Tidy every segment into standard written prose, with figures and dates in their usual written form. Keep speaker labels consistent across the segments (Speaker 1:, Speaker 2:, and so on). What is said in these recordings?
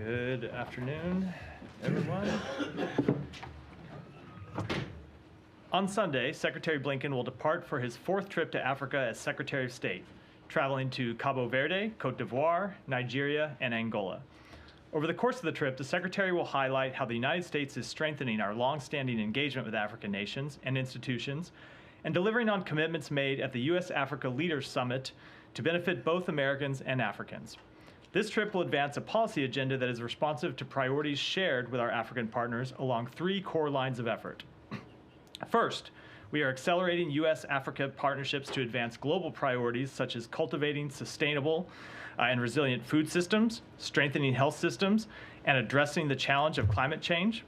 Speaker 1: Good afternoon, everyone. On Sunday, Secretary Blinken will depart for his fourth trip to Africa as Secretary of State, traveling to Cabo Verde, Cote d'Ivoire, Nigeria, and Angola. Over the course of the trip, the Secretary will highlight how the United States is strengthening our long-standing engagement with African nations and institutions and delivering on commitments made at the U.S.-Africa Leaders Summit to benefit both Americans and Africans. This trip will advance a policy agenda that is responsive to priorities shared with our African partners along three core lines of effort. First, we are accelerating U.S.-Africa partnerships to advance global priorities such as cultivating sustainable and resilient food systems, strengthening health systems, and addressing the challenge of climate change.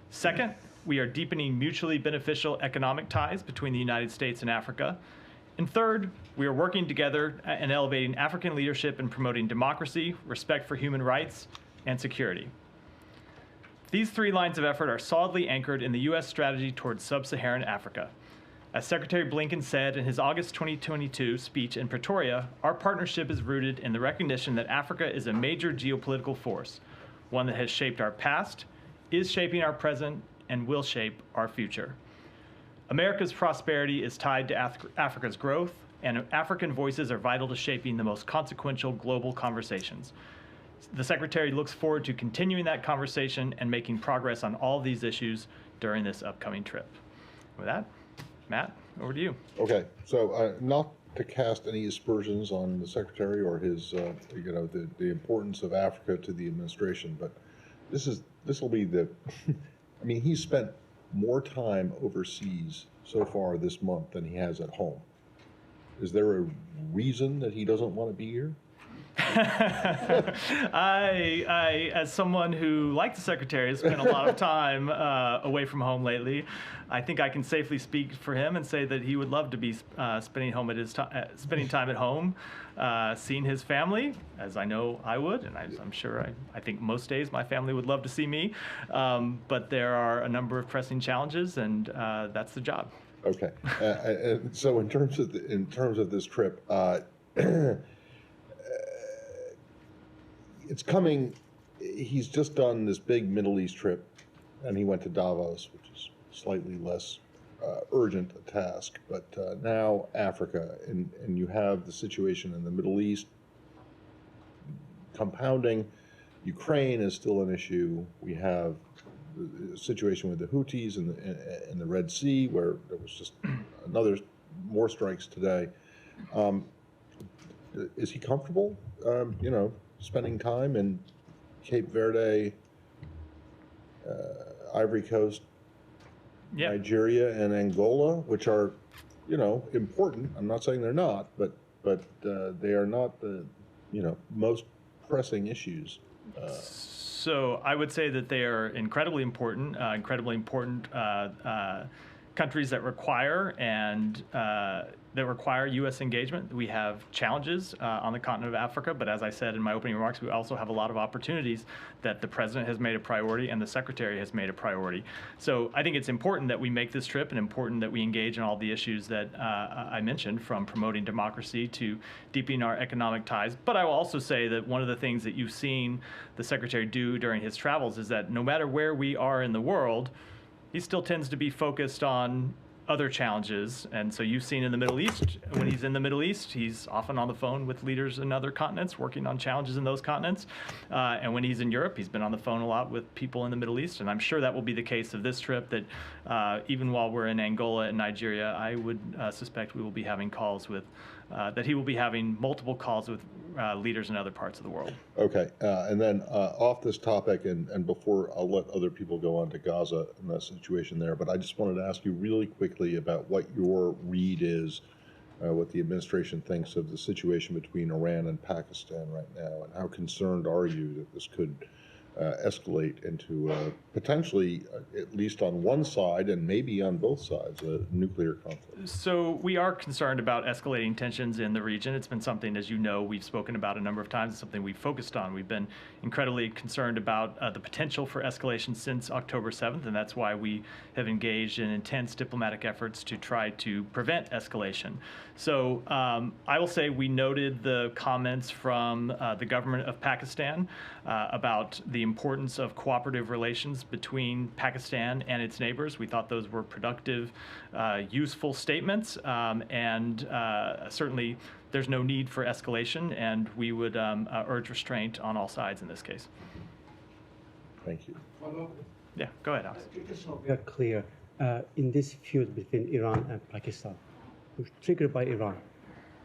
Speaker 1: Second, we are deepening mutually beneficial economic ties between the United States and Africa. And third, we are working together and elevating African leadership in promoting democracy, respect for human rights, and security. These three lines of effort are solidly anchored in the U.S. strategy towards sub-Saharan Africa. As Secretary Blinken said in his August 2022 speech in Pretoria, our partnership is rooted in the recognition that Africa is a major geopolitical force, one that has shaped our past, is shaping our present, and will shape our future. America's prosperity is tied to Africa's growth, and African voices are vital to shaping the most consequential global conversations. The Secretary looks forward to continuing that conversation and making progress on all of these issues during this upcoming trip. With that, Matt, over to you.
Speaker 2: Okay, so not to cast any aspersions on the Secretary or his, the importance of Africa to the administration, but this will be the, I mean, he's spent more time overseas so far this month than he has at home. Is there a reason that he doesn't want to be here?
Speaker 1: I, as someone who, like the Secretary, has spent a lot of time away from home lately, I think I can safely speak for him and say that he would love to be spending time at home, seeing his family, as I know I would, and I'm sure I think most days my family would love to see me. But there are a number of pressing challenges, and that's the job.
Speaker 2: Okay, so in terms of this trip. It's coming, he's just done this big Middle East trip, and he went to Davos, which is slightly less urgent a task, but now Africa, and you have the situation in the Middle East compounding. Ukraine is still an issue. We have the situation with the Houthis in the Red Sea, where there was just more strikes today. Is he comfortable, spending time in Cape Verde, Ivory Coast, yep, Nigeria, and Angola, which are, important. I'm not saying they're not, but they are not the, most pressing issues.
Speaker 1: So I would say that they are incredibly important countries that require U.S. engagement. We have challenges on the continent of Africa, but as I said in my opening remarks, we also have a lot of opportunities that the President has made a priority and the Secretary has made a priority. So I think it's important that we make this trip and important that we engage in all the issues that I mentioned, from promoting democracy to deepening our economic ties. But I will also say that one of the things that you've seen the Secretary do during his travels is that no matter where we are in the world, he still tends to be focused on other challenges. And so you've seen in the Middle East, when he's in the Middle East, he's often on the phone with leaders in other continents, working on challenges in those continents. And when he's in Europe, he's been on the phone a lot with people in the Middle East. And I'm sure that will be the case of this trip, that even while we're in Angola and Nigeria, I would suspect we will be having calls with, that he will be having multiple calls with leaders in other parts of the world.
Speaker 2: Okay, and then off this topic, and before I'll let other people go on to Gaza and the situation there, but I just wanted to ask you really quickly about what your read is, what the administration thinks of the situation between Iran and Pakistan right now, and how concerned are you that this could escalate into potentially, at least on one side and maybe on both sides, a nuclear conflict?
Speaker 1: So we are concerned about escalating tensions in the region. It's been something, as you know, we've spoken about a number of times. It's something we've focused on. We've been incredibly concerned about the potential for escalation since October 7th, and that's why we have engaged in intense diplomatic efforts to try to prevent escalation. So I will say we noted the comments from the government of Pakistan about the importance of cooperative relations between Pakistan and its neighbors. We thought those were productive, useful statements, and certainly there's no need for escalation, and we would urge restraint on all sides in this case.
Speaker 2: Thank you.
Speaker 1: Yeah, go ahead, Alex.
Speaker 3: We are clear. In this feud between Iran and Pakistan, which triggered by Iran,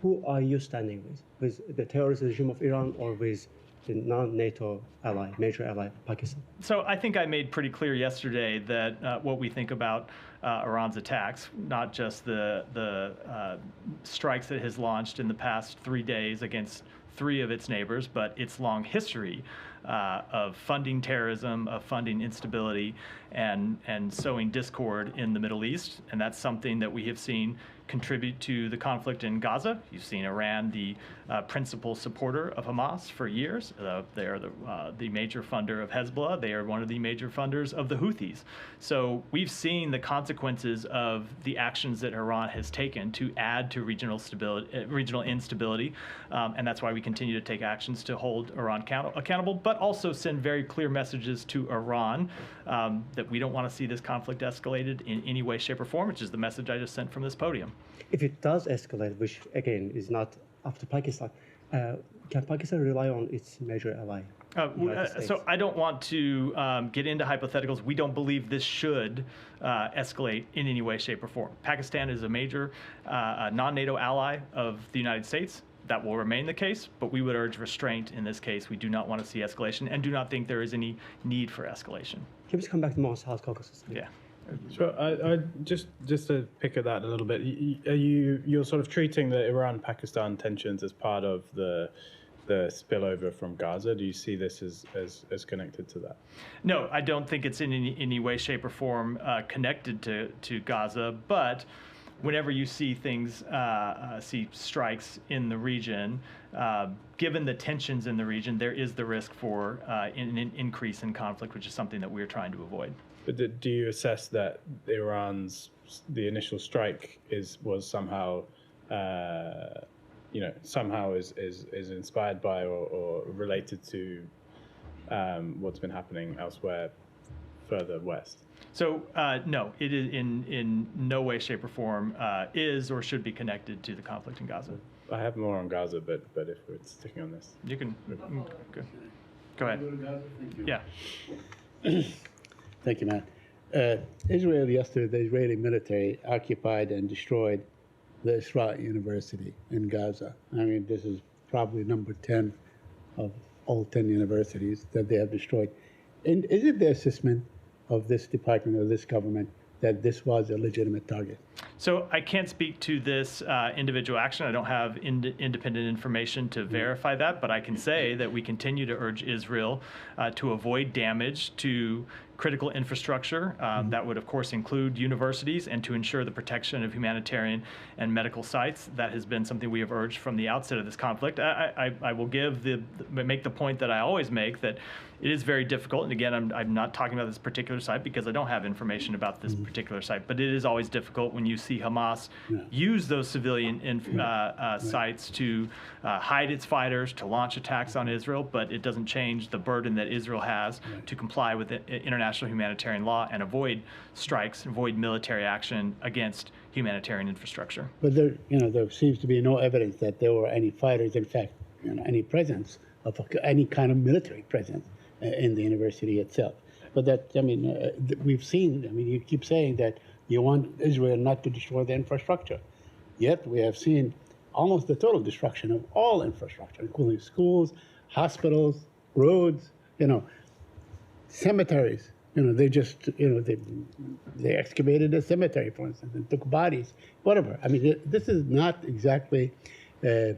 Speaker 3: who are you standing with? With the terrorist regime of Iran or with the non-NATO ally, major ally, Pakistan?
Speaker 1: So I think I made pretty clear yesterday that what we think about Iran's attacks, not just the strikes that it has launched in the past 3 days against 3 of its neighbors, but its long history of funding terrorism, of funding instability, and sowing discord in the Middle East. And that's something that we have seen contribute to the conflict in Gaza. You've seen Iran, the principal supporter of Hamas for years. They are the major funder of Hezbollah. They are one of the major funders of the Houthis. So we've seen the consequences of the actions that Iran has taken to add to regional instability, and that's why we continue to take actions to hold Iran accountable, but also send very clear messages to Iran that we don't want to see this conflict escalated in any way, shape, or form, which is the message I just sent from this podium.
Speaker 3: If it does escalate, which again is not up to Pakistan, can Pakistan rely on its major ally?
Speaker 1: So I don't want to get into hypotheticals. We don't believe this should escalate in any way, shape, or form. Pakistan is a major non-NATO ally of the United States. That will remain the case, but we would urge restraint in this case. We do not want to see escalation and do not think there is any need for escalation.
Speaker 3: Can we come back to Mos South Caucasus?
Speaker 1: Yeah.
Speaker 4: Sure. I just to pick at that a little bit. You're sort of treating the Iran-Pakistan tensions as part of the spillover from Gaza. Do you see this as connected to that?
Speaker 1: No, I don't think it's in any way, shape, or form connected to Gaza. But whenever you see things, see strikes in the region, given the tensions in the region, there is the risk for an increase in conflict, which is something that we're trying to avoid.
Speaker 4: But do you assess that the initial strike was somehow, somehow is inspired by or related to what's been happening elsewhere further west? So
Speaker 1: no, it is in no way, shape, or form is or should be connected to the conflict in Gaza.
Speaker 4: I have more on Gaza, but if we're sticking on this,
Speaker 1: you can go ahead. Yeah.
Speaker 5: Thank you, Matt. Israel yesterday, the Israeli military occupied and destroyed the Isra University in Gaza. I mean, this is probably number 10 of all 10 universities that they have destroyed. And is it the assessment of this department or this government that this was a legitimate target?
Speaker 1: So I can't speak to this individual action. I don't have independent information to verify that, but I can say that we continue to urge Israel to avoid damage to critical infrastructure. That would, of course, include universities, and to ensure the protection of humanitarian and medical sites. That has been something we have urged from the outset of this conflict. I will make the point that I always make, that it is very difficult, and again, I'm not talking about this particular site because I don't have information about this particular site, but it is always difficult when you see Hamas use those civilian sites to hide its fighters, to launch attacks on Israel, but it doesn't change the burden that Israel has to comply with international humanitarian law and avoid strikes, avoid military action against humanitarian infrastructure.
Speaker 5: But there seems to be no evidence that there were any fighters, in fact, any presence of any kind of military presence in the university itself. But that, we've seen, you keep saying that you want Israel not to destroy the infrastructure. Yet we have seen almost the total destruction of all infrastructure, including schools, hospitals, roads, cemeteries. They just, they excavated a cemetery, for instance, and took bodies, whatever. I mean, this is not exactly tell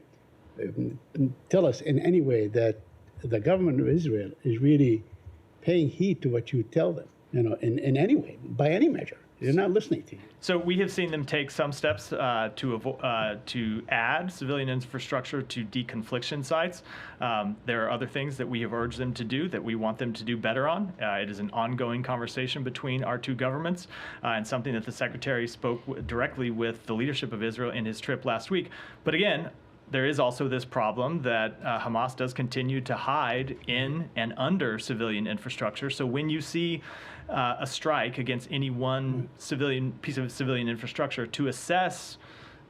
Speaker 5: us in any way that the government of Israel is really paying heed to what you tell them, in any way, by any measure. They're not listening to you.
Speaker 1: So we have seen them take some steps to add civilian infrastructure to deconfliction sites. There are other things that we have urged them to do that we want them to do better on. It is an ongoing conversation between our two governments, and something that the Secretary spoke directly with the leadership of Israel in his trip last week. But again, there is also this problem that Hamas does continue to hide in and under civilian infrastructure. So when you see a strike against any one piece of civilian infrastructure, to assess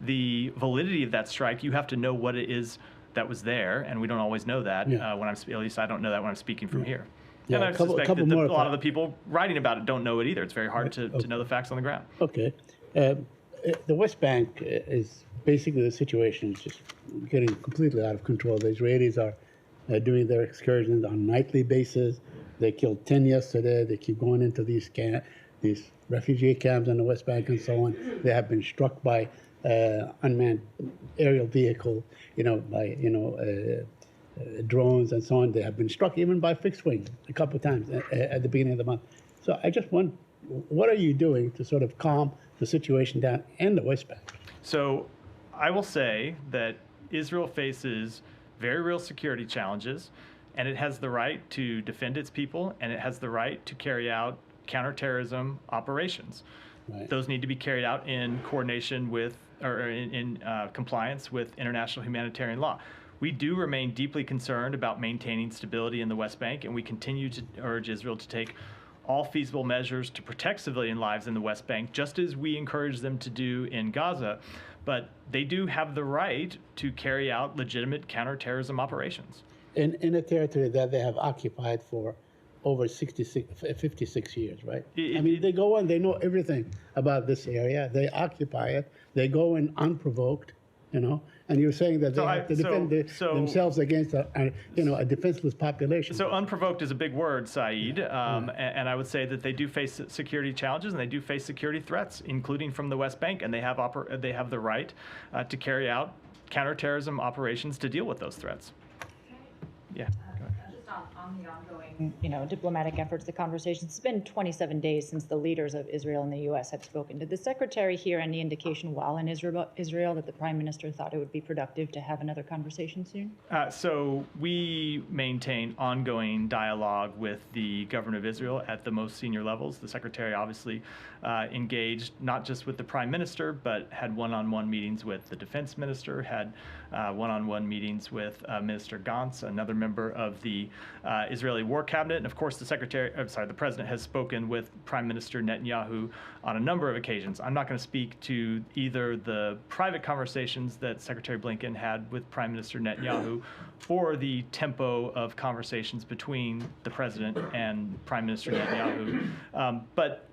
Speaker 1: the validity of that strike, you have to know what it is that was there, and we don't always know that. At least I don't know that when I'm speaking from here.
Speaker 5: Yeah,
Speaker 1: and I suspect that
Speaker 5: more
Speaker 1: a lot of the people writing about it don't know it either. It's very hard to know the facts on the ground.
Speaker 5: Okay. The West Bank is basically, the situation is just getting completely out of control. The Israelis are doing their excursions on a nightly basis. They killed 10 yesterday. They keep going into these refugee camps on the West Bank and so on. They have been struck by unmanned aerial vehicle, drones and so on. They have been struck even by fixed wing a couple of times at the beginning of the month. So I just want, what are you doing to sort of calm the situation down in the West Bank?
Speaker 1: So I will say that Israel faces very real security challenges, and it has the right to defend its people, and it has the right to carry out counterterrorism operations.
Speaker 5: Right.
Speaker 1: Those need to be carried out in coordination with, or in compliance with international humanitarian law. We do remain deeply concerned about maintaining stability in the West Bank, and we continue to urge Israel to take all feasible measures to protect civilian lives in the West Bank, just as we encourage them to do in Gaza. But they do have the right to carry out legitimate counterterrorism operations.
Speaker 5: In a territory that they have occupied for over 56 years, right? I mean, they go in, they know everything about this area. They occupy it. They go in unprovoked, and you're saying that they have to defend themselves against a defenseless population.
Speaker 1: So unprovoked is a big word, Saeed, and I would say that they do face security challenges and they do face security threats, including from the West Bank, and they have the right to carry out counterterrorism operations to deal with those threats. Yeah.
Speaker 6: Just on the ongoing, diplomatic efforts, the conversations. It's been 27 days since the leaders of Israel and the U.S. had spoken. Did the secretary hear any indication while in Israel that the prime minister thought it would be productive to have another conversation soon?
Speaker 1: So we maintain ongoing dialogue with the government of Israel at the most senior levels. The secretary obviously engaged not just with the prime minister, but had one-on-one meetings with the defense minister, had one-on-one meetings with Minister Gantz, another member of the Israeli War Cabinet, and of course the president has spoken with Prime Minister Netanyahu on a number of occasions. I'm not going to speak to either the private conversations that Secretary Blinken had with Prime Minister Netanyahu or the tempo of conversations between the president and Prime Minister Netanyahu. But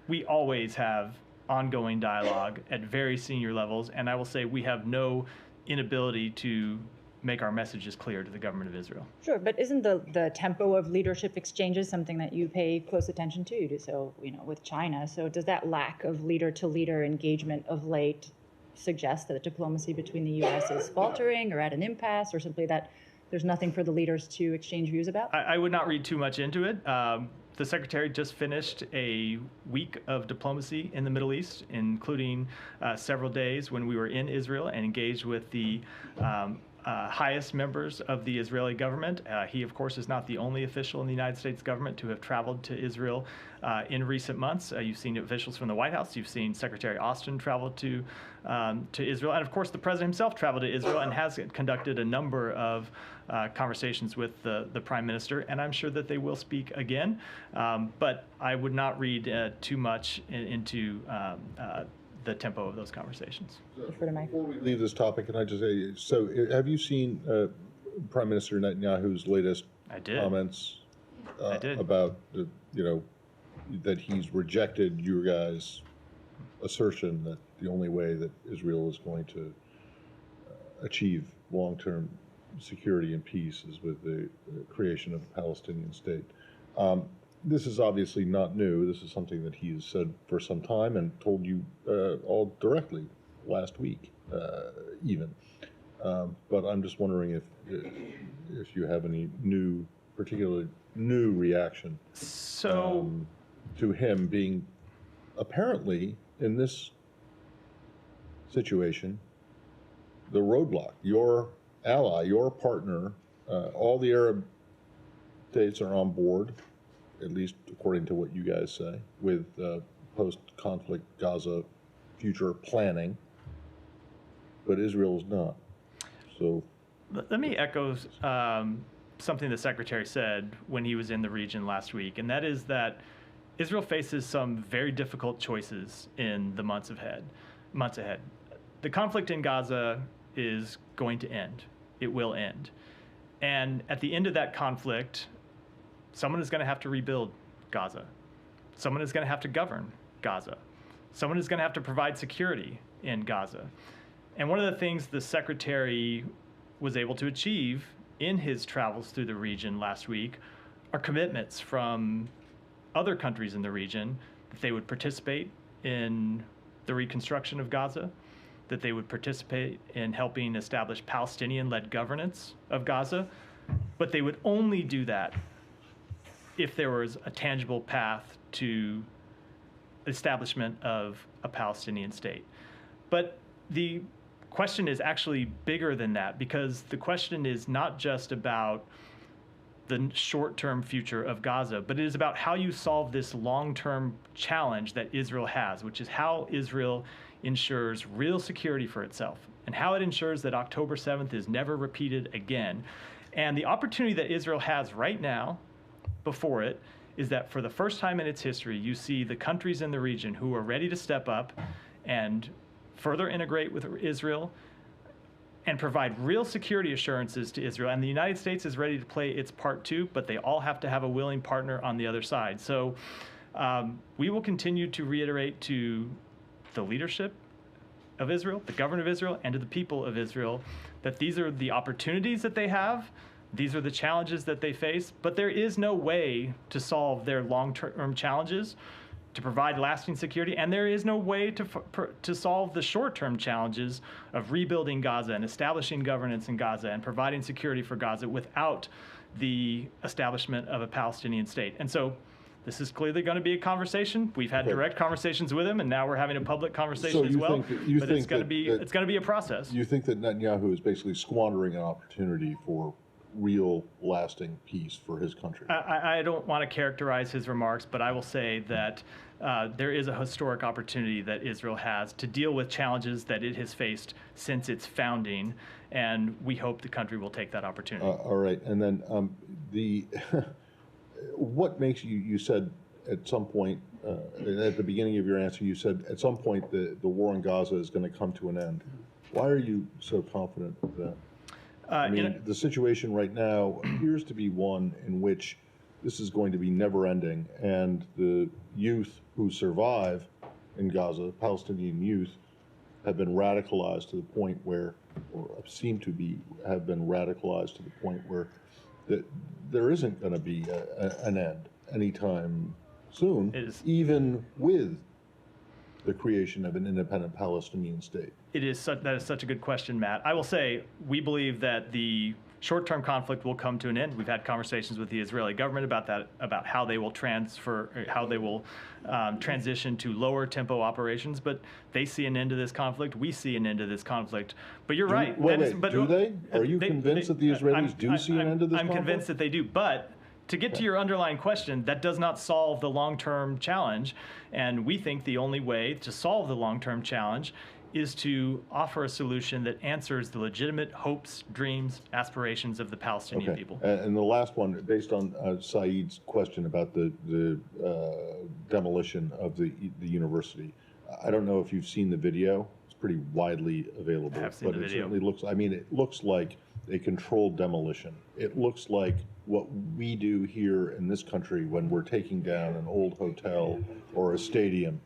Speaker 1: we always have ongoing dialogue at very senior levels, and I will say we have no inability to make our messages clear to the government of Israel.
Speaker 6: Sure, but isn't the tempo of leadership exchanges something that you pay close attention to? So, with China. So does that lack of leader-to-leader engagement of late suggest that the diplomacy between the U.S. is faltering or at an impasse, or simply that there's nothing for the leaders to exchange views about?
Speaker 1: I would not read too much into it. The secretary just finished a week of diplomacy in the Middle East, including several days when we were in Israel and engaged with the highest members of the Israeli government. He, of course, is not the only official in the United States government to have traveled to Israel in recent months. You've seen officials from the White House. You've seen Secretary Austin travel to Israel. And, of course, the president himself traveled to Israel and has conducted a number of conversations with the prime minister. And I'm sure that they will speak again. But I would not read too much into the tempo of those conversations.
Speaker 2: Before we leave this topic, can I just say, so have you seen Prime Minister Netanyahu's latest comments about that he's rejected your guys' assertion that the only way that Israel is going to achieve long-term security and peace is with the creation of a Palestinian state? This is obviously not new. This is something that he has said for some time and told you all directly last week, even. But I'm just wondering if you have any particularly new reaction to him being apparently in this situation the roadblock, your ally, your partner. All the Arab states are on board, at least according to what you guys say, with post-conflict Gaza future planning, but Israel is not. So,
Speaker 1: Let me echo something the Secretary said when he was in the region last week, and that is that Israel faces some very difficult choices in the months ahead. The conflict in Gaza is going to end. It will end. And at the end of that conflict, someone is going to have to rebuild Gaza. Someone is going to have to govern Gaza. Someone is going to have to provide security in Gaza. And one of the things the Secretary was able to achieve in his travels through the region last week are commitments from other countries in the region that they would participate in the reconstruction of Gaza, that they would participate in helping establish Palestinian-led governance of Gaza, but they would only do that if there was a tangible path to establishment of a Palestinian state. But the question is actually bigger than that, because the question is not just about the short-term future of Gaza, but it is about how you solve this long-term challenge that Israel has, which is how Israel ensures real security for itself and how it ensures that October 7th is never repeated again. And the opportunity that Israel has right now before it is that for the first time in its history, you see the countries in the region who are ready to step up and further integrate with Israel and provide real security assurances to Israel. And the United States is ready to play its part too, but they all have to have a willing partner on the other side. So we will continue to reiterate to the leadership of Israel, the government of Israel, and to the people of Israel that these are the opportunities that they have. These are the challenges that they face, but there is no way to solve their long-term challenges, to provide lasting security, and there is no way to solve the short-term challenges of rebuilding Gaza and establishing governance in Gaza and providing security for Gaza without the establishment of a Palestinian state. And so this is clearly going to be a conversation. We've had direct conversations with him, and now we're having a public conversation as well. But it's going to be a process.
Speaker 2: You think that Netanyahu is basically squandering an opportunity for real lasting peace for his country?
Speaker 1: I don't want to characterize his remarks, but I will say that there is a historic opportunity that Israel has to deal with challenges that it has faced since its founding, and we hope the country will take that opportunity.
Speaker 2: All right, and then what makes you said at some point, at the beginning of your answer, you said at some point the war in Gaza is going to come to an end. Why are you so confident of that? I mean, the situation right now appears to be one in which this is going to be never-ending, and the youth who survive in Gaza, Palestinian youth, have been radicalized to the point where, or seem to have been radicalized to the point where there isn't going to be an end anytime soon, even with the creation of an independent Palestinian state.
Speaker 1: That is such a good question, Matt. I will say we believe that the short-term conflict will come to an end. We've had conversations with the Israeli government about that, about how they will transition to lower tempo operations. But they see an end to this conflict. We see an end to this conflict. But you're right.
Speaker 2: Do they? Are you convinced that the Israelis do see an end to this conflict?
Speaker 1: I'm convinced that they do. But to get to your underlying question, that does not solve the long-term challenge. And we think the only way to solve the long-term challenge is to offer a solution that answers the legitimate hopes, dreams, aspirations of the Palestinian people.
Speaker 2: And the last one, based on Saeed's question about the demolition of the university. I don't know if you've seen the video. It's pretty widely available.
Speaker 1: I have seen the video.
Speaker 2: Certainly looks, I mean, it looks like a controlled demolition. It looks like what we do here in this country when we're taking down an old hotel or a stadium.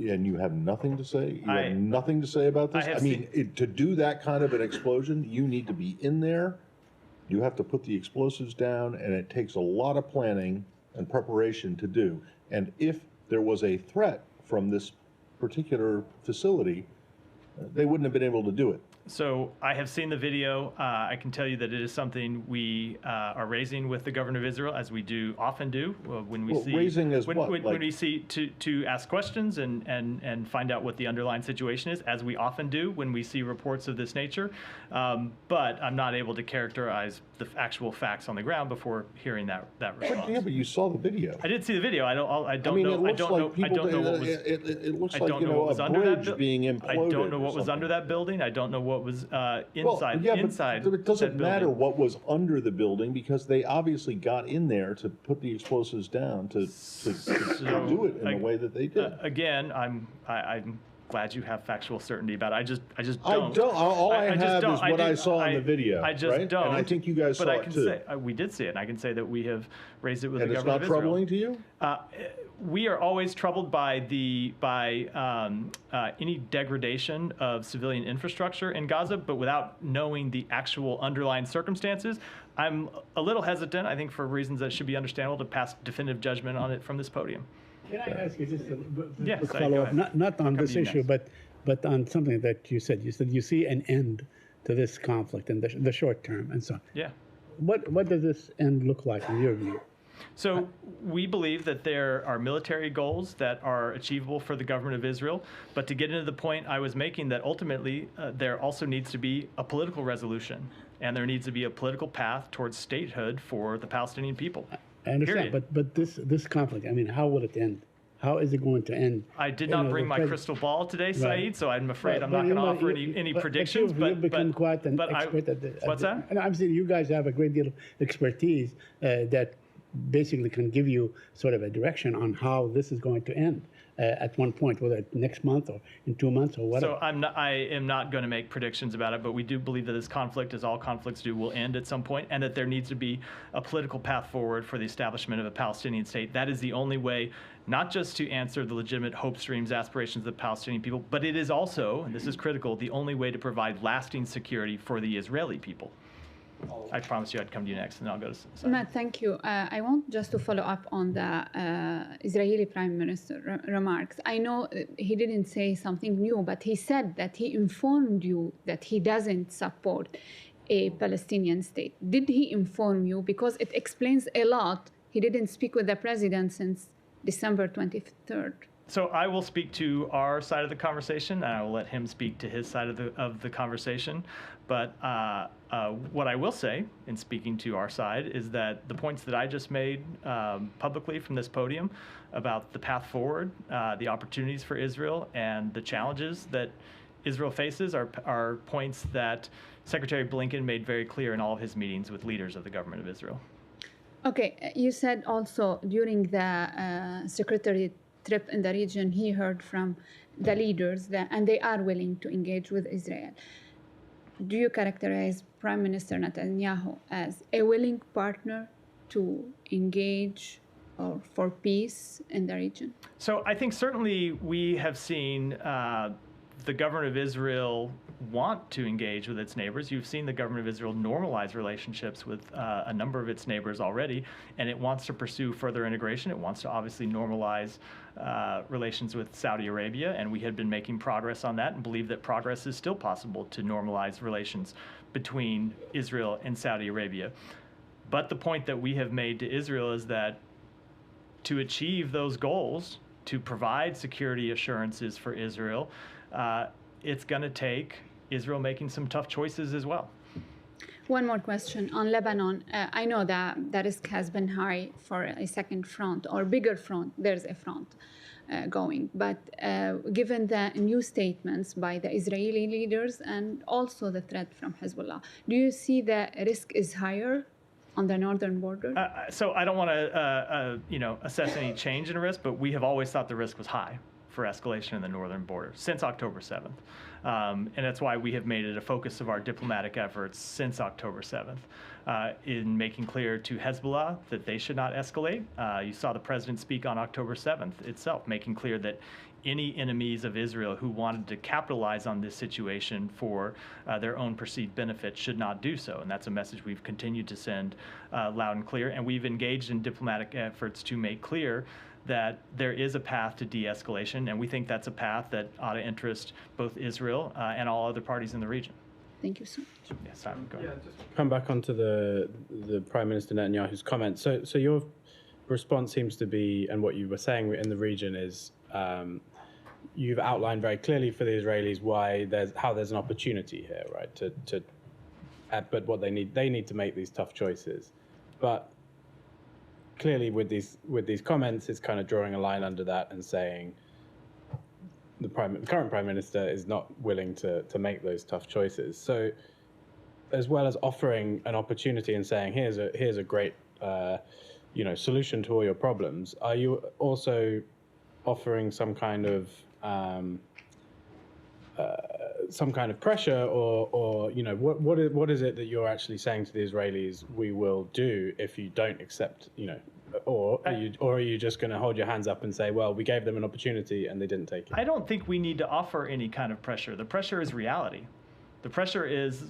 Speaker 2: And you have nothing to say? You have nothing to say about this? I mean, to do that kind of an explosion, you need to be in there. You have to put the explosives down, and it takes a lot of planning and preparation to do. And if there was a threat from this particular facility, they wouldn't have been able to do it.
Speaker 1: So I have seen the video. I can tell you that it is something we are raising with the government of Israel, as we often do when we see
Speaker 2: raising as
Speaker 1: when we see to ask questions and find out what the underlying situation is, as we often do when we see reports of this nature. But I'm not able to characterize the actual facts on the ground before hearing that response.
Speaker 2: Yeah, but you saw the video.
Speaker 1: I did see the video. I don't
Speaker 2: mean,
Speaker 1: know.
Speaker 2: it looks like
Speaker 1: I don't know what was.
Speaker 2: it looks
Speaker 1: I
Speaker 2: like,
Speaker 1: don't
Speaker 2: you
Speaker 1: know
Speaker 2: know,
Speaker 1: what was
Speaker 2: a
Speaker 1: under that
Speaker 2: bridge being imploded.
Speaker 1: I don't know
Speaker 2: or
Speaker 1: what was under
Speaker 2: something.
Speaker 1: that building. I don't know what was inside.
Speaker 2: Well, yeah,
Speaker 1: inside.
Speaker 2: but it doesn't
Speaker 1: that
Speaker 2: matter
Speaker 1: building.
Speaker 2: what was under the building because they obviously got in there to put the explosives down to do it in the way that they did.
Speaker 1: Again, I'm glad you have factual certainty about it. I just
Speaker 2: I don't. All I
Speaker 1: just
Speaker 2: have
Speaker 1: don't.
Speaker 2: is what I saw in the video.
Speaker 1: I just
Speaker 2: right?
Speaker 1: don't.
Speaker 2: And I think you guys
Speaker 1: but
Speaker 2: saw
Speaker 1: I
Speaker 2: it
Speaker 1: can
Speaker 2: too.
Speaker 1: say we did see it, and I can say that we have raised it with
Speaker 2: And
Speaker 1: the
Speaker 2: it's
Speaker 1: government
Speaker 2: not
Speaker 1: of Israel.
Speaker 2: troubling to you?
Speaker 1: We are always troubled by any degradation of civilian infrastructure in Gaza, but without knowing the actual underlying circumstances. I'm a little hesitant, I think for reasons that should be understandable, to pass definitive judgment on it from this podium.
Speaker 5: Can I ask you just a
Speaker 1: Yes,
Speaker 5: quick
Speaker 1: go
Speaker 5: follow-up?
Speaker 1: ahead.
Speaker 5: Not on
Speaker 1: Come
Speaker 5: this
Speaker 1: to you
Speaker 5: issue,
Speaker 1: next.
Speaker 5: but on something that you said. You said you see an end to this conflict in the short term and so on.
Speaker 1: Yeah.
Speaker 5: What does this end look like in your view?
Speaker 1: So we believe that there are military goals that are achievable for the government of Israel. But to get into the point I was making, that ultimately there also needs to be a political resolution. And there needs to be a political path towards statehood for the Palestinian people.
Speaker 5: I understand,
Speaker 1: Period.
Speaker 5: but this conflict, I mean, how will it end? How is it going to end?
Speaker 1: I did
Speaker 5: You
Speaker 1: not
Speaker 5: know,
Speaker 1: bring
Speaker 5: the
Speaker 1: my
Speaker 5: pres-
Speaker 1: crystal ball today, Saeed,
Speaker 5: Right.
Speaker 1: so I'm afraid I'm
Speaker 5: But
Speaker 1: not
Speaker 5: you
Speaker 1: going to
Speaker 5: know,
Speaker 1: offer
Speaker 5: you-
Speaker 1: any
Speaker 5: but
Speaker 1: predictions.
Speaker 5: you've become quite an
Speaker 1: but
Speaker 5: expert at the.
Speaker 1: What's that?
Speaker 5: And I'm saying you guys have a great deal of expertise that basically can give you sort of a direction on how this is going to end at one point, whether it's next month or in 2 months or whatever.
Speaker 1: So I am not going to make predictions about it, but we do believe that this conflict, as all conflicts do, will end at some point, and that there needs to be a political path forward for the establishment of a Palestinian state. That is the only way, not just to answer the legitimate hopes, dreams, aspirations of the Palestinian people, but it is also, and this is critical, the only way to provide lasting security for the Israeli people. I promised you I'd come to you next, and then I'll go to Saeed.
Speaker 7: Matt, thank you. I want just to follow up on the Israeli Prime Minister remarks. I know he didn't say something new, but he said that he informed you that he doesn't support a Palestinian state. Did he inform you? Because it explains a lot. He didn't speak with the president since December 23rd.
Speaker 1: So I will speak to our side of the conversation, and I will let him speak to his side of the conversation. But what I will say in speaking to our side is that the points that I just made publicly from this podium about the path forward, the opportunities for Israel, and the challenges that Israel faces are points that Secretary Blinken made very clear in all of his meetings with leaders of the government of Israel.
Speaker 7: Okay, you said also during the secretary trip in the region, he heard from the leaders and they are willing to engage with Israel. Do you characterize Prime Minister Netanyahu as a willing partner to engage or for peace in the region?
Speaker 1: So I think certainly we have seen the government of Israel want to engage with its neighbors. You've seen the government of Israel normalize relationships with a number of its neighbors already, and it wants to pursue further integration. It wants to obviously normalize relations with Saudi Arabia, and we had been making progress on that and believe that progress is still possible to normalize relations between Israel and Saudi Arabia. But the point that we have made to Israel is that to achieve those goals, to provide security assurances for Israel, it's going to take Israel making some tough choices as well.
Speaker 7: One more question on Lebanon. I know that the risk has been high for a second front or bigger front. There's a front going. But given the new statements by the Israeli leaders and also the threat from Hezbollah, do you see the risk is higher on the northern border?
Speaker 1: So I don't want to assess any change in risk, but we have always thought the risk was high for escalation in the northern border since October 7th. And that's why we have made it a focus of our diplomatic efforts since October 7th in making clear to Hezbollah that they should not escalate. You saw the president speak on October 7th itself, making clear that any enemies of Israel who wanted to capitalize on this situation for their own perceived benefit should not do so. And that's a message we've continued to send loud and clear. And we've engaged in diplomatic efforts to make clear that there is a path to de-escalation, and we think that's a path that ought to interest both Israel and all other parties in the region.
Speaker 7: Thank you so much.
Speaker 1: Yes, Simon, go ahead.
Speaker 4: Come back onto the Prime Minister Netanyahu's comments. So your response seems to be, and what you were saying in the region is, you've outlined very clearly for the Israelis how there's an opportunity here, right, to but what they need to make these tough choices. But clearly, with these comments, it's kind of drawing a line under that and saying the current prime minister is not willing to make those tough choices. So, as well as offering an opportunity and saying here's a great solution to all your problems, are you also offering some kind of pressure, or what is it that you're actually saying to the Israelis we will do if you don't accept, or are you just going to hold your hands up and say, well, we gave them an opportunity and they didn't take it?
Speaker 1: I don't think we need to offer any kind of pressure. The pressure is reality. The pressure is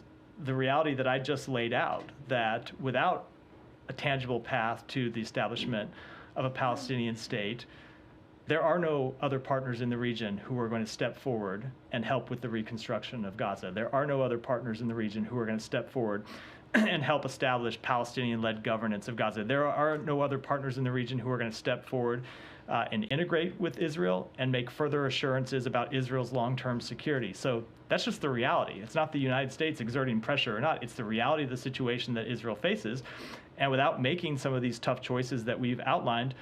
Speaker 1: the reality that I just laid out, that without a tangible path to the establishment of a Palestinian state, there are no other partners in the region who are going to step forward and help with the reconstruction of Gaza. There are no other partners in the region who are going to step forward and help establish Palestinian-led governance of Gaza. There are no other partners in the region who are going to step forward and integrate with Israel and make further assurances about Israel's long-term security. So that's just the reality. It's not the United States exerting pressure or not. It's the reality of the situation that Israel faces. And without making some of these tough choices that we've outlined,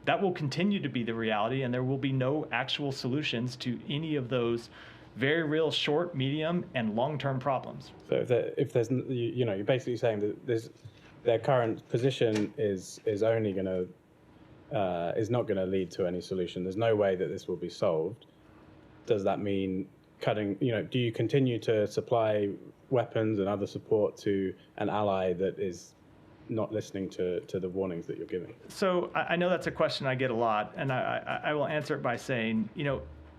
Speaker 1: that will continue to be the reality, and there will be no actual solutions to any of those very real short, medium, and long-term problems.
Speaker 4: So if there's you're basically saying that their current position is only going to is not going to lead to any solution. There's no way that this will be solved. Does that mean cutting? Do you continue to supply weapons and other support to an ally that is not listening to the warnings that you're giving?
Speaker 1: So I know that's a question I get a lot, and I will answer it by saying,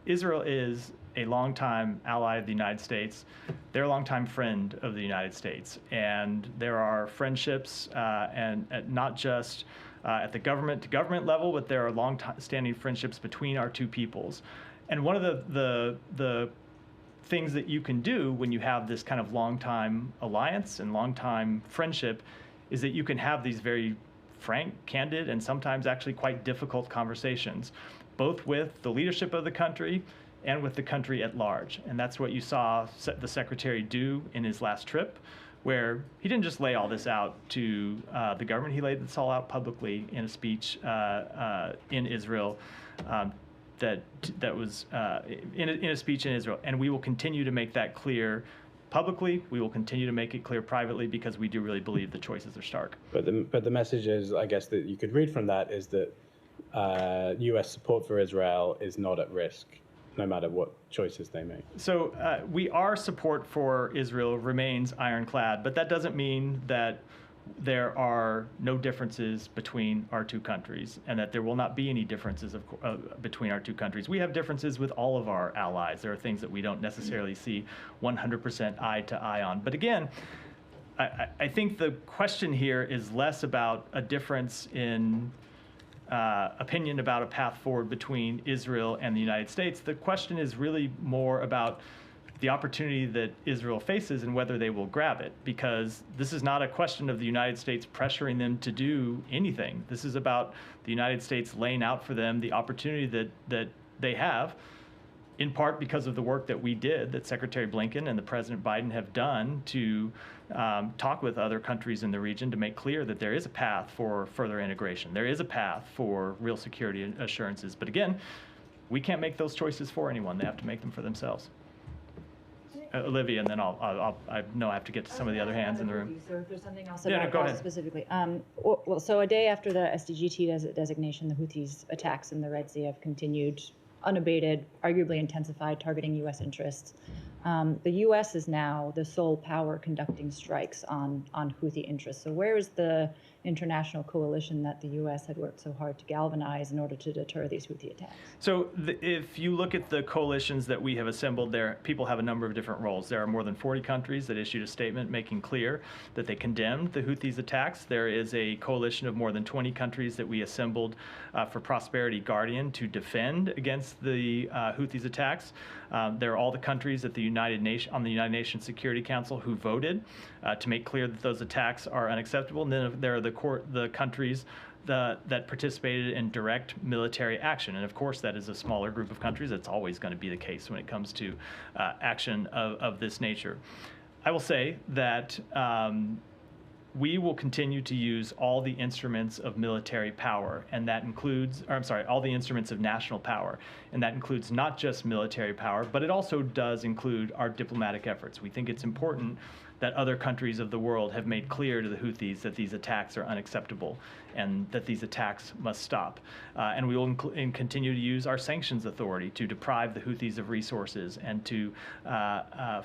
Speaker 1: Israel is a longtime ally of the United States. They're a longtime friend of the United States, and there are friendships, and not just at the government-to-government level, but there are long-standing friendships between our two peoples. And one of the things that you can do when you have this kind of long-time alliance and long-time friendship is that you can have these very frank, candid, and sometimes actually quite difficult conversations, both with the leadership of the country and with the country at large. And that's what you saw the secretary do in his last trip, where he didn't just lay all this out to the government. He laid this all out publicly in a speech in Israel, that was in a speech in Israel. And we will continue to make that clear publicly. We will continue to make it clear privately, because we do really believe the choices are stark.
Speaker 4: But the message is, I guess, that you could read from that is that U.S. support for Israel is not at risk, no matter what choices they make.
Speaker 1: So our support for Israel remains ironclad, but that doesn't mean that there are no differences between our two countries, and that there will not be any differences between our two countries. We have differences with all of our allies. There are things that we don't necessarily see 100% eye to eye on. But again, I think the question here is less about a difference in opinion about a path forward between Israel and the United States. The question is really more about the opportunity that Israel faces and whether they will grab it, because this is not a question of the United States pressuring them to do anything. This is about the United States laying out for them the opportunity that they have, in part because of the work that we did, that Secretary Blinken and the President Biden have done to talk with other countries in the region to make clear that there is a path for further integration. There is a path for real security assurances. But again, we can't make those choices for anyone. They have to make them for themselves. Olivia, and then I know I have to get to some of the other hands in the room.
Speaker 6: So if there's something else
Speaker 1: Yeah, no,
Speaker 6: about
Speaker 1: go
Speaker 6: that
Speaker 1: ahead.
Speaker 6: specifically. Well, so a day after the SDGT designation, the Houthis' attacks in the Red Sea have continued unabated, arguably intensified, targeting U.S. interests. The U.S. is now the sole power conducting strikes on Houthi interests. So where is the international coalition that the U.S. had worked so hard to galvanize in order to deter these Houthi attacks?
Speaker 1: So if you look at the coalitions that we have assembled there, people have a number of different roles. There are more than 40 countries that issued a statement making clear that they condemned the Houthis' attacks. There is a coalition of more than 20 countries that we assembled for Prosperity Guardian to defend against the Houthis' attacks. There are all the countries at the United Nations Security Council who voted to make clear that those attacks are unacceptable. And then there are the countries that participated in direct military action. And of course, that is a smaller group of countries. That's always going to be the case when it comes to action of this nature. I will say that we will continue to use all the instruments of military power, and that includes, or I'm sorry, all the instruments of national power, and that includes not just military power, but it also does include our diplomatic efforts. We think it's important that other countries of the world have made clear to the Houthis that these attacks are unacceptable and that these attacks must stop. And we will continue to use our sanctions authority to deprive the Houthis of resources and to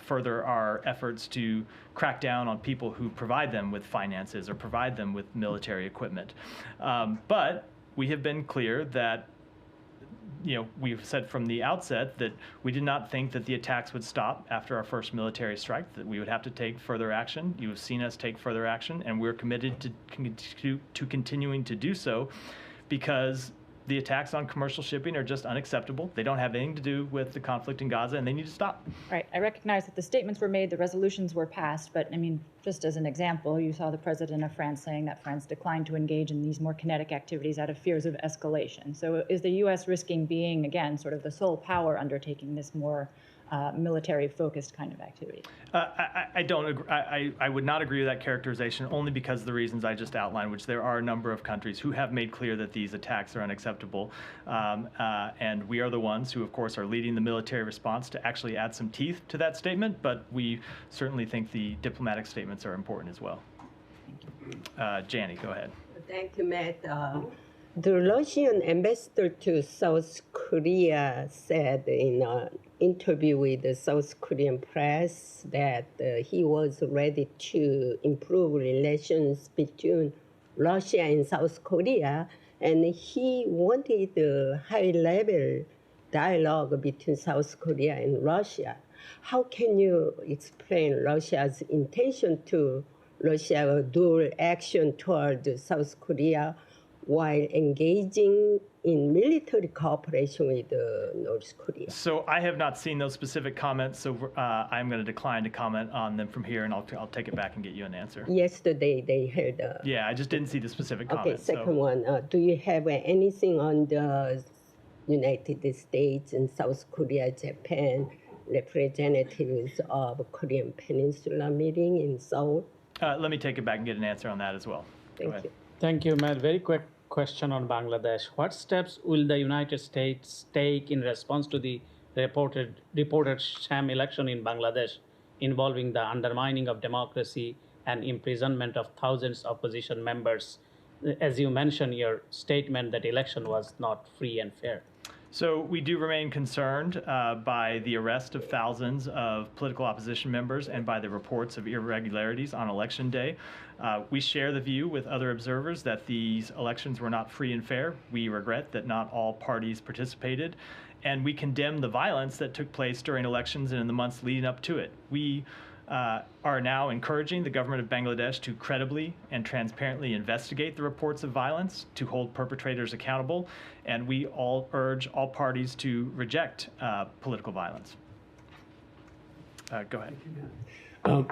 Speaker 1: further our efforts to crack down on people who provide them with finances or provide them with military equipment. But we have been clear that we've said from the outset that we did not think that the attacks would stop after our first military strike, that we would have to take further action. You have seen us take further action, and we're committed to continuing to do so because the attacks on commercial shipping are just unacceptable. They don't have anything to do with the conflict in Gaza, and they need to stop.
Speaker 6: Right. I recognize that the statements were made, the resolutions were passed, but I mean, just as an example, you saw the president of France saying that France declined to engage in these more kinetic activities out of fears of escalation. So is the U.S. risking being, again, sort of the sole power undertaking this more military-focused kind of activity?
Speaker 1: I don't agree. I would not agree with that characterization, only because of the reasons I just outlined, which there are a number of countries who have made clear that these attacks are unacceptable. And we are the ones who, of course, are leading the military response to actually add some teeth to that statement, but we certainly think the diplomatic statements are important as well. Janie, go ahead.
Speaker 8: Thank you, Matt. The Russian ambassador to South Korea said in an interview with the South Korean press that he was ready to improve relations between Russia and South Korea, and he wanted a high-level dialogue between South Korea and Russia. How can you explain Russia's intention to Russia dual action toward South Korea while engaging in military cooperation with North Korea?
Speaker 1: So I have not seen those specific comments, so I'm going to decline to comment on them from here, and I'll take it back and get you an answer.
Speaker 8: Yesterday they heard.
Speaker 1: Yeah, I just didn't see the specific
Speaker 8: Okay,
Speaker 1: comments.
Speaker 8: second one. Do you have anything on the United States and South Korea, Japan representatives of Korean Peninsula meeting in Seoul?
Speaker 1: Let me take it back and get an answer on that as well.
Speaker 8: Thank you.
Speaker 9: Thank you, Matt. Very quick question on Bangladesh. What steps will the United States take in response to the reported sham election in Bangladesh involving the undermining of democracy and imprisonment of thousands of opposition members? As you mentioned in your statement, that election was not free and fair.
Speaker 1: So we do remain concerned by the arrest of thousands of political opposition members and by the reports of irregularities on election day. We share the view with other observers that these elections were not free and fair. We regret that not all parties participated, and we condemn the violence that took place during elections and in the months leading up to it. We are now encouraging the government of Bangladesh to credibly and transparently investigate the reports of violence, to hold perpetrators accountable, and we all urge all parties to reject political violence. Go ahead.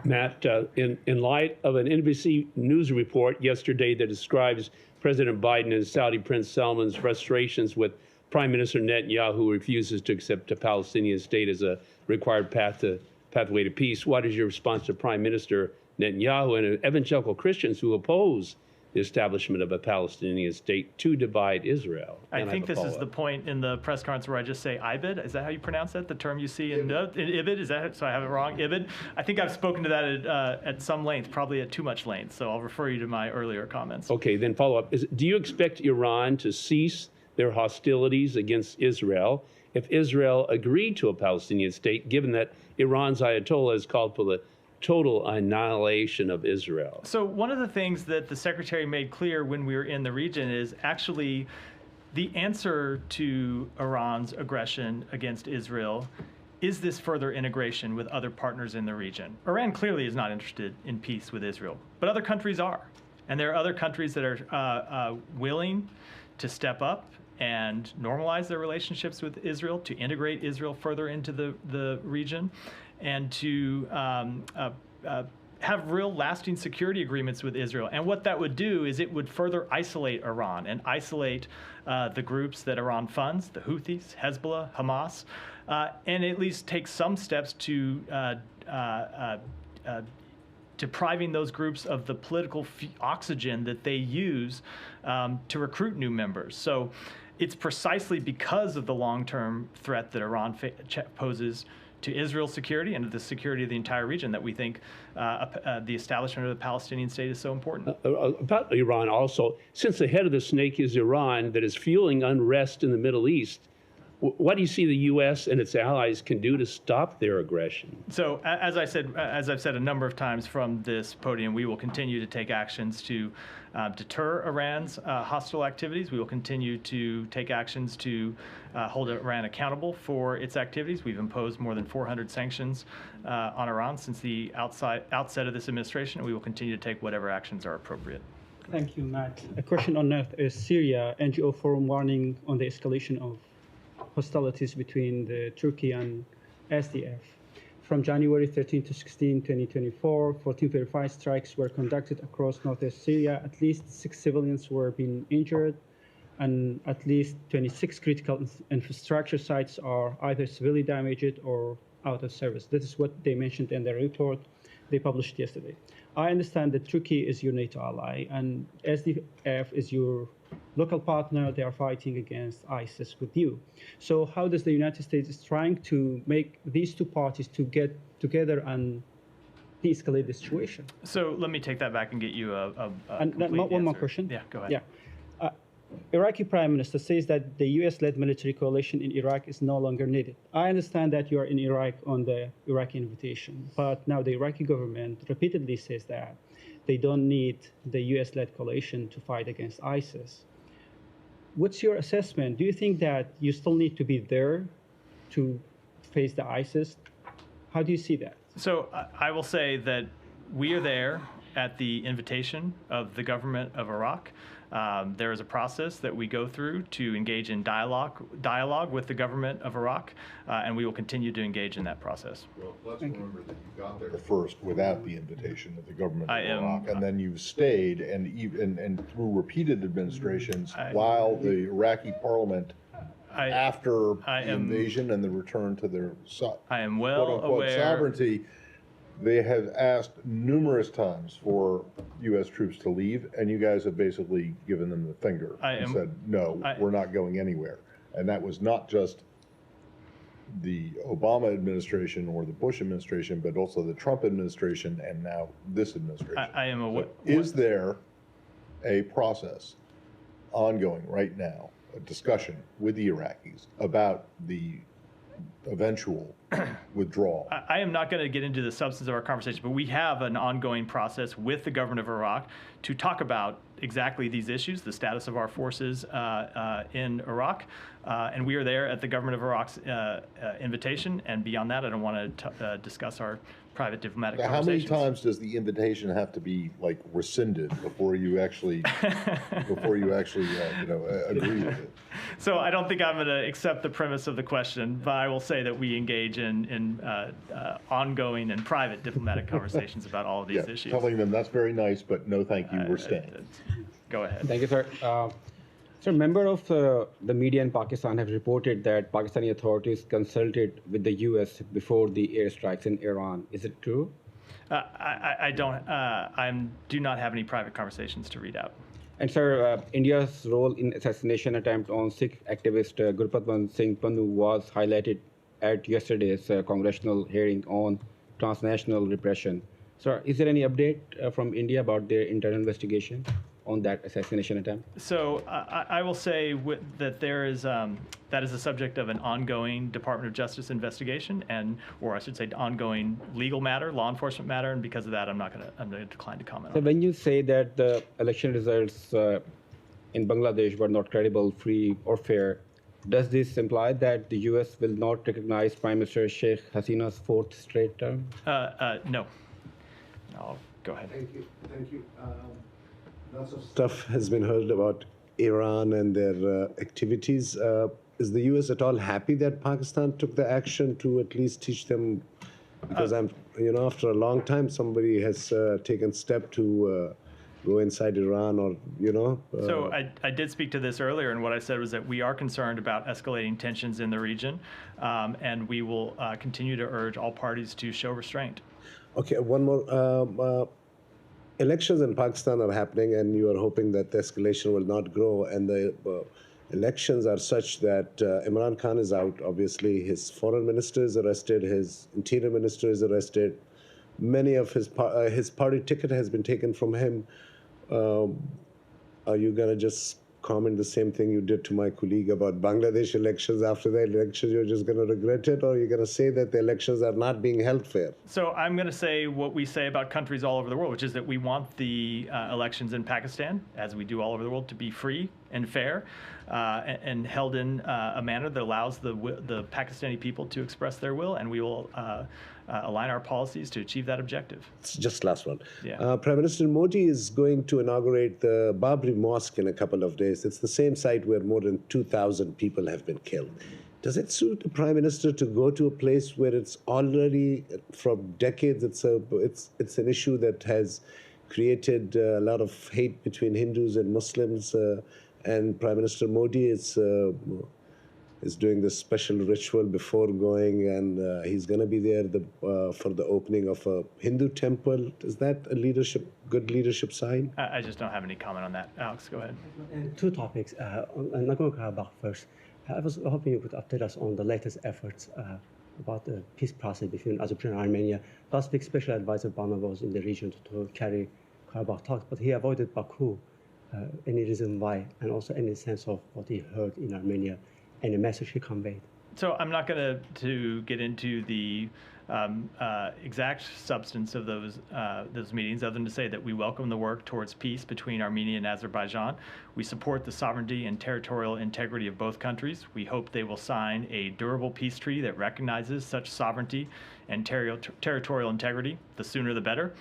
Speaker 10: Matt, in light of an NBC News report yesterday that describes President Biden and Saudi Prince Salman's frustrations with Prime Minister Netanyahu, who refuses to accept a Palestinian state as a required pathway to peace, what is your response to Prime Minister Netanyahu and evangelical Christians who oppose the establishment of a Palestinian state to divide Israel?
Speaker 1: I think this is the point in the press conference where I just say IBID. Is that how you pronounce it? The term you see in IBID? Is that, so I have it wrong? IBID? I think I've spoken to that at some length, probably at too much length. So I'll refer you to my earlier comments.
Speaker 10: Okay, then follow up. Do you expect Iran to cease their hostilities against Israel if Israel agreed to a Palestinian state, given that Iran's Ayatollah has called for the total annihilation of Israel?
Speaker 1: So one of the things that the Secretary made clear when we were in the region is actually the answer to Iran's aggression against Israel is this further integration with other partners in the region. Iran clearly is not interested in peace with Israel, but other countries are. And there are other countries that are willing to step up and normalize their relationships with Israel, to integrate Israel further into the region, and to have real lasting security agreements with Israel. And what that would do is it would further isolate Iran and isolate the groups that Iran funds, the Houthis, Hezbollah, Hamas, and at least take some steps to depriving those groups of the political oxygen that they use to recruit new members. So it's precisely because of the long-term threat that Iran poses to Israel's security and to the security of the entire region that we think the establishment of the Palestinian State is so important.
Speaker 10: About Iran also, since the head of the snake is Iran that is fueling unrest in the Middle East, what do you see the U.S. and its allies can do to stop their aggression?
Speaker 1: So, as I've said a number of times from this podium, we will continue to take actions to deter Iran's hostile activities. We will continue to take actions to hold Iran accountable for its activities. We've imposed more than 400 sanctions on Iran since the outset of this administration, and we will continue to take whatever actions are appropriate.
Speaker 11: Thank you, Matt. A question on that is Syria. NGO forum warning on the escalation of hostilities between Turkey and SDF. From January 13 to 16, 2024, 14 verified strikes were conducted across northwest Syria. At least 6 civilians were being injured, and at least 26 critical infrastructure sites are either severely damaged or out of service. This is what they mentioned in their report they published yesterday. I understand that Turkey is your NATO ally, and SDF is your local partner. They are fighting against ISIS with you. So how does the United States is trying to make these two parties to get together and de-escalate the situation?
Speaker 1: So let me take that back and get you a
Speaker 11: and
Speaker 1: complete
Speaker 11: one more
Speaker 1: answer.
Speaker 11: question.
Speaker 1: Yeah, go ahead.
Speaker 11: Yeah. Iraqi Prime Minister says that the US-led military coalition in Iraq is no longer needed. I understand that you are in Iraq on the Iraqi invitation, but now the Iraqi government repeatedly says that they don't need the US-led coalition to fight against ISIS. What's your assessment? Do you think that you still need to be there to face the ISIS? How do you see that?
Speaker 1: So I will say that we are there at the invitation of the government of Iraq. There is a process that we go through to engage in dialogue with the government of Iraq, and we will continue to engage in that process.
Speaker 2: Well, let's remember that you got there first without the invitation of the government of Iraq, and then you stayed, and through repeated administrations, while the Iraqi parliament, after the invasion and the return to their quote-unquote sovereignty, they have asked numerous times for U.S. troops to leave, and you guys have basically given them the finger and said, no, we're not going anywhere. And that was not just the Obama administration or the Bush administration, but also the Trump administration and now this administration. So is there a process ongoing right now, a discussion with the Iraqis about the eventual withdrawal?
Speaker 1: I am not going to get into the substance of our conversation, but we have an ongoing process with the government of Iraq to talk about exactly these issues, the status of our forces in Iraq, and we are there at the government of Iraq's invitation, and beyond that, I don't want to discuss our private diplomatic conversations.
Speaker 2: How many times does the invitation have to be like rescinded before you actually agree with it?
Speaker 1: So I don't think I'm going to accept the premise of the question, but I will say that we engage in ongoing and private diplomatic conversations about all of these issues.
Speaker 2: Telling them that's very nice, but no thank you, we're staying.
Speaker 1: Go ahead.
Speaker 12: Thank you, sir. So a member of the media in Pakistan have reported that Pakistani authorities consulted with the U.S. before the airstrikes in Iran. Is it true?
Speaker 1: I do not have any private conversations to read out.
Speaker 12: And sir, India's role in assassination attempt on Sikh activist Gurpatwant Singh Pannu was highlighted at yesterday's congressional hearing on transnational repression. Sir, is there any update from India about their internal investigation on that assassination attempt?
Speaker 1: So I will say that that is the subject of an ongoing Department of Justice investigation, or I should say, ongoing legal matter, law enforcement matter, and because of that, I'm going to decline to comment.
Speaker 12: So when you say that the election results in Bangladesh were not credible, free, or fair, does this imply that the U.S. will not recognize Prime Minister Sheikh Hasina's 4th straight term?
Speaker 1: No. I'll go ahead.
Speaker 13: Thank you. Lots of stuff has been heard about Iran and their activities. Is the U.S. at all happy that Pakistan took the action to at least teach them? Because after a long time, somebody has taken step to go inside Iran or, you know?
Speaker 1: So I did speak to this earlier, and what I said was that we are concerned about escalating tensions in the region, and we will continue to urge all parties to show restraint.
Speaker 13: Okay, one more. Elections in Pakistan are happening, and you are hoping that the escalation will not grow. And the elections are such that Imran Khan is out. Obviously, his foreign minister is arrested. His interior minister is arrested. Many of his party ticket has been taken from him. Are you gonna just comment the same thing you did to my colleague about Bangladesh elections? After the elections, you're just gonna regret it, or you're gonna say that the elections are not being held fair?
Speaker 1: So I'm going to say what we say about countries all over the world, which is that we want the elections in Pakistan, as we do all over the world, to be free and fair and held in a manner that allows the Pakistani people to express their will, and we will align our policies to achieve that objective.
Speaker 13: It's just last one.
Speaker 1: Yeah.
Speaker 13: Prime Minister Modi is going to inaugurate the Babri Mosque in a couple of days. It's the same site where more than 2,000 people have been killed. Does it suit the Prime Minister to go to a place where it's already, from decades, it's an issue that has created a lot of hate between Hindus and Muslims, and Prime Minister Modi is doing this special ritual before going, and he's going to be there for the opening of a Hindu temple. Is that a good leadership sign?
Speaker 1: I just don't have any comment on that. Alex, go ahead.
Speaker 3: Two topics. On Nagorno-Karabakh first. I was hoping you could update us on the latest efforts about the peace process between Azerbaijan and Armenia. Last week, Special Advisor Bama was in the region to carry Karabakh talks, but he avoided Baku. Any reason why? And also any sense of what he heard in Armenia and the message he conveyed?
Speaker 1: So I'm not going to get into the exact substance of those meetings, other than to say that we welcome the work towards peace between Armenia and Azerbaijan. We support the sovereignty and territorial integrity of both countries. We hope they will sign a durable peace treaty that recognizes such sovereignty and territorial integrity. The sooner the better.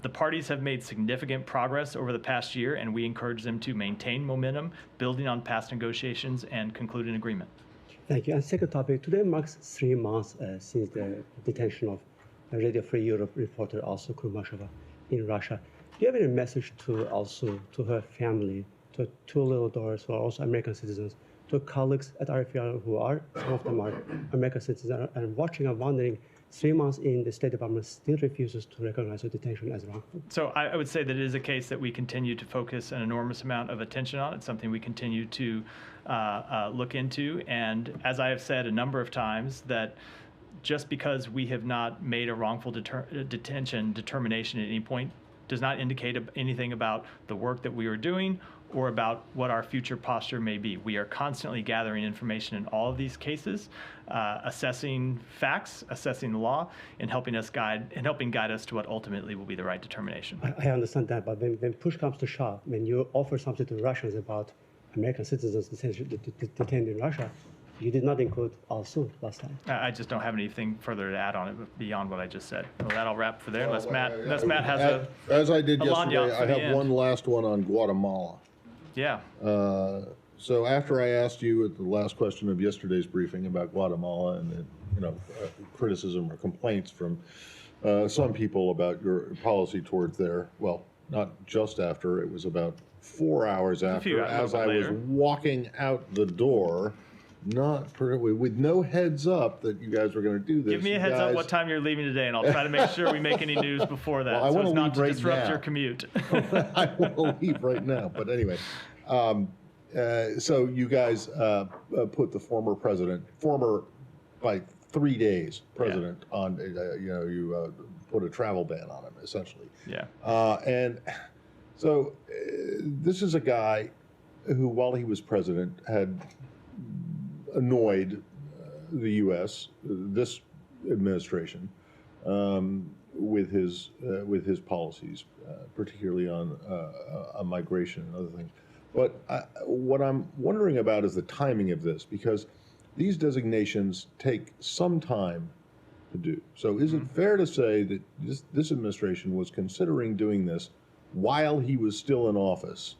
Speaker 1: The parties have made significant progress over the past year, and we encourage them to maintain momentum, building on past negotiations, and conclude an agreement.
Speaker 3: Thank you. And second topic, today marks 3 months since the detention of Radio Free Europe reporter also Kurmashova in Russia. Do you have any message to her family, to 2 little daughters who are also American citizens, to colleagues at RFR who are, some of them are American citizens, and watching and wondering, 3 months in, the State Department still refuses to recognize the detention as wrongful?
Speaker 1: So I would say that it is a case that we continue to focus an enormous amount of attention on. It's something we continue to look into. And as I have said a number of times, that just because we have not made a wrongful detention determination at any point does not indicate anything about the work that we are doing or about what our future posture may be. We are constantly gathering information in all of these cases, assessing facts, assessing the law, and helping guide us to what ultimately will be the right determination.
Speaker 3: I understand that, but when push comes to shove, when you offer something to Russians about American citizens detained in Russia, you did not include Al-Sun last time.
Speaker 1: I just don't have anything further to add on it beyond what I just said. Well, that'll wrap for there, unless Matt has
Speaker 2: as I did
Speaker 1: a
Speaker 2: yesterday, I have one last one on Guatemala.
Speaker 1: Yeah.
Speaker 2: So after I asked you at the last question of yesterday's briefing about Guatemala and criticism or complaints from some people about your policy towards there, well, not just after, it was about 4 hours after, as I was walking out the door, with no heads up that you guys were going to do this.
Speaker 1: Give me a heads up what time you're leaving today, and I'll try to make sure we make any news before that,
Speaker 2: well,
Speaker 1: so it's not to
Speaker 2: right
Speaker 1: disrupt
Speaker 2: now.
Speaker 1: your commute.
Speaker 2: I want to leave right now, but anyway. So you guys put the former by 3 days president on, you put a travel ban on him, essentially.
Speaker 1: Yeah.
Speaker 2: And so this is a guy who, while he was president, had annoyed the U.S., this administration, with his policies, particularly on migration and other things. But what I'm wondering about is the timing of this, because these designations take some time to do. So is it fair to say that this administration was considering doing this while he was still in office,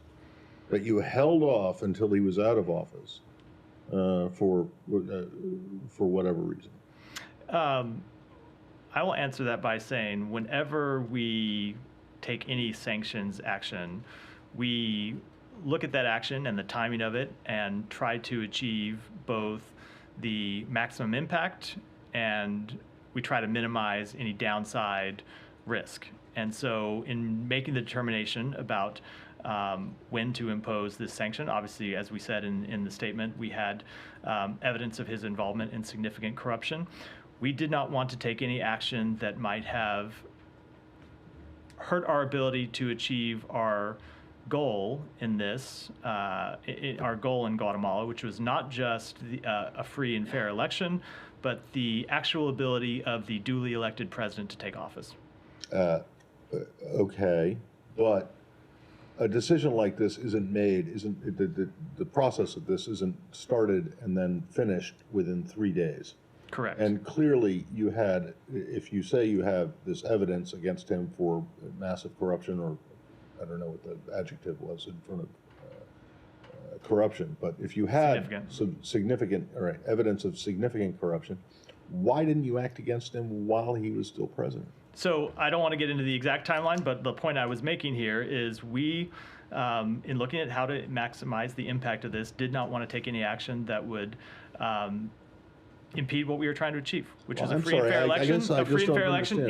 Speaker 2: that you held off until he was out of office? For whatever reason?
Speaker 1: I will answer that by saying whenever we take any sanctions action, we look at that action and the timing of it and try to achieve both the maximum impact and we try to minimize any downside risk. And so in making the determination about when to impose this sanction, obviously, as we said in the statement, we had evidence of his involvement in significant corruption. We did not want to take any action that might have hurt our ability to achieve our goal in this, our goal in Guatemala, which was not just a free and fair election, but the actual ability of the duly elected president to take office.
Speaker 2: Okay, but a decision like this isn't made, the process of this isn't started and then finished within 3 days.
Speaker 1: Correct.
Speaker 2: And clearly you had, if you say you have this evidence against him for massive corruption, or I don't know what the adjective was in front of corruption, but if you had some significant evidence of significant corruption, why didn't you act against him while he was still president?
Speaker 1: So I don't want to get into the exact timeline, but the point I was making here is we, in looking at how to maximize the impact of this, did not want to take any action that would impede what we were trying to achieve, which was a free and fair election,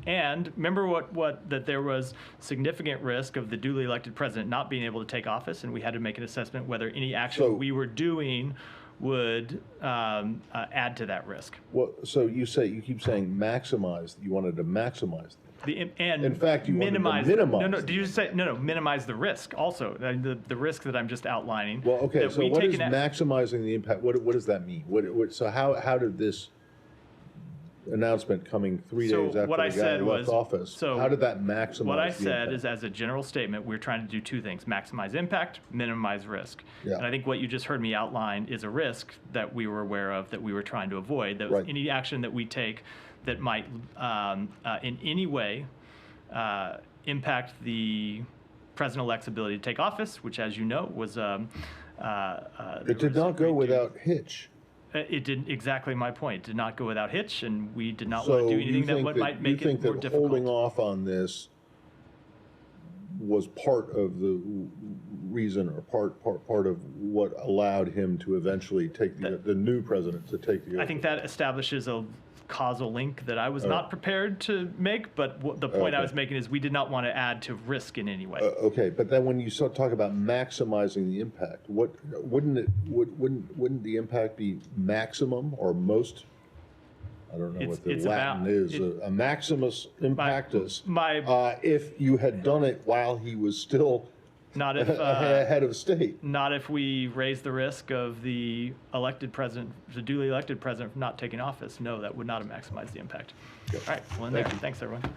Speaker 1: and remember that there was significant risk of the duly elected president not being able to take office, and we had to make an assessment whether any action we were doing would add to that risk.
Speaker 2: Well, so you keep saying maximize. You wanted to maximize. In fact, you
Speaker 1: minimize.
Speaker 2: wanted to minimize.
Speaker 1: No. Did you say no? Minimize the risk. Also, the risk that I'm just outlining.
Speaker 2: Well, okay. So what is maximizing the impact? What does that mean? So how did this announcement coming 3 days after the guy left office? How did that maximize?
Speaker 1: What I said is, as a general statement, we're trying to do two things: maximize impact, minimize risk. Yeah. And I think what you just heard me outline is a risk that we were aware of, that we were trying to avoid. That was any action that we take that might in any way impact the president-elect's ability to take office, which, as you know, was
Speaker 2: it did not go without hitch.
Speaker 1: It did exactly my point. It did not go without hitch, and we did not want to do anything that might make it more difficult.
Speaker 2: You think that holding off on this was part of the reason, or part of what allowed him to eventually take the new president to take the oath?
Speaker 1: I think that establishes a causal link that I was not prepared to make, but the point I was making is we did not want to add to risk in any way.
Speaker 2: Okay, but then when you talk about maximizing the impact, wouldn't the impact be maximum or most? I don't know what the Latin is. A maximus impactus. If you had done it while he was still not if head of state.
Speaker 1: Not if we raise the risk of the elected president, the duly elected president, not taking office. No, that would not have maximized the impact. All right, well, in there. Thanks, everyone.